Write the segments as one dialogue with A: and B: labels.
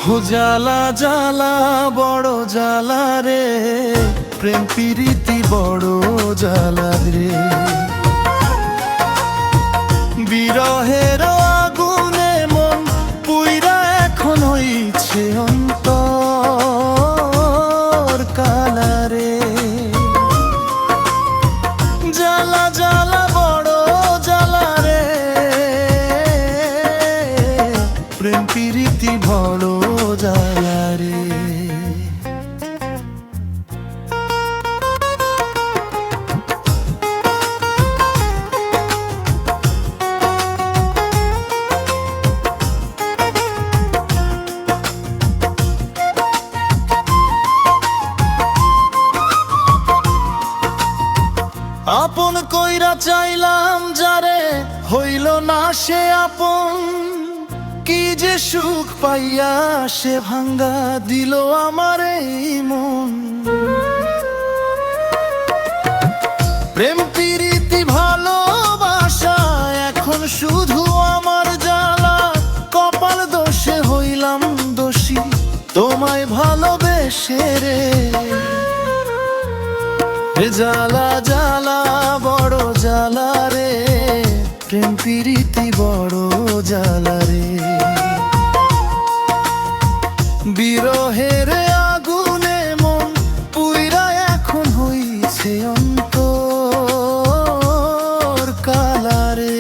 A: হো জ্বালা জ্বালা বড় জ্বালা রে, প্রেম প্রীতি বড় জ্বালা রে। বিরহের আগুনে মন পুইরা এখন হইছে অন্তর কালারে। জ্বালা জ্বালা বড় জ্বালা রে, প্রেম প্রীতি বড় জ্বালা রে। আপন কইরা চাইলাম যারে, হইল না সে আপন। কি যে সুখ পাইয়া সে ভাঙ্গা দিল আমার এই মন। প্রেম প্রীতি ভালোবাসা এখন শুধু আমার জ্বালা। কপাল দোষে হইলাম দোষী তোমায় ভালোবেসে রে। জ্বালা জ্বালা বড় জ্বালা রে, প্রেম প্রীতি বড় জ্বালা রে। বিরহের আগুনে মন পুইরা এখন হইছে অন্তর কালারে।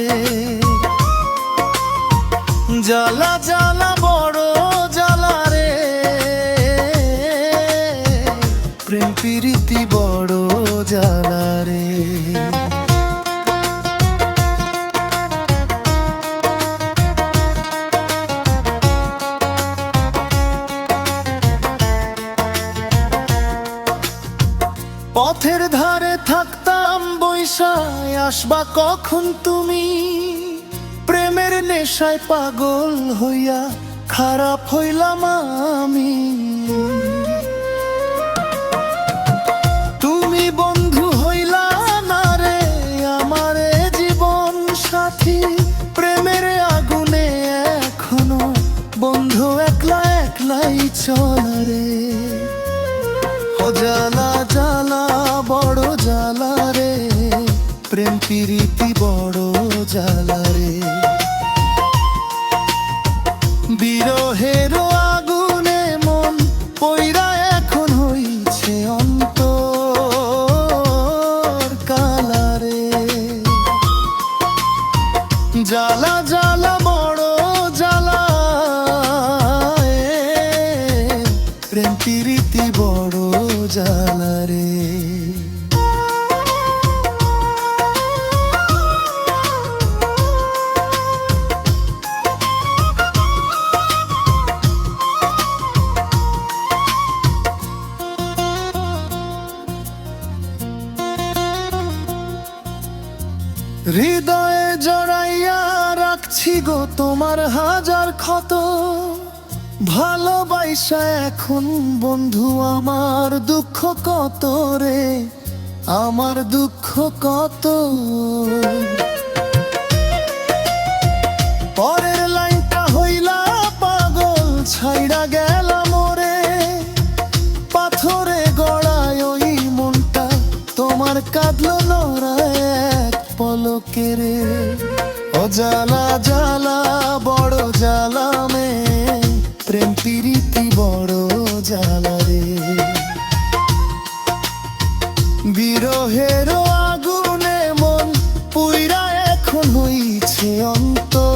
A: জ্বালা জ্বালা বড় জ্বালা রে, প্রেম প্রীতি বড় জ্বালা রে। পথের ধারে থাকতাম বৈশায়, আসবা কখন তুমি? প্রেমের নেশায় পাগল হইয়া খারাপ হইলাম আমি। তুমি বন্ধু হইলা না রে আমার জীবন সাথী। প্রেমের আগুনে এখনো বন্ধু একলা একলাই চলে রে। জ্বালা জ্বালা বড় জ্বালা রে, প্রেম প্রীতি বড় জ্বালা রে। বিরহের আগুনে মন পইরা এখন হইছে অন্তর কালারে। জ্বালা জ্বালা বড় জ্বালা, প্রেম প্রীতি বড় জ্বালা রে। হৃদয়ে জড়াইয়া রাখছি গো তোমার হাজার ক্ষত। ভালোবাসা এখন বন্ধু আমার দুঃখ কত রে, আমার দুঃখ কত। পরের লাইনটা হইলা পাগল ছাইড়া গেলাম মোরে। পাথরে গড়ায় ওই মনটা তোমার কাঁদলো নরা এক পলকে রে। জ্বালা জ্বালা বড় জ্বালা মে, প্রেম প্রীতি বড় জ্বালা রে। বিরহের আগুনে মন পুইরা এখন হইছে অন্তর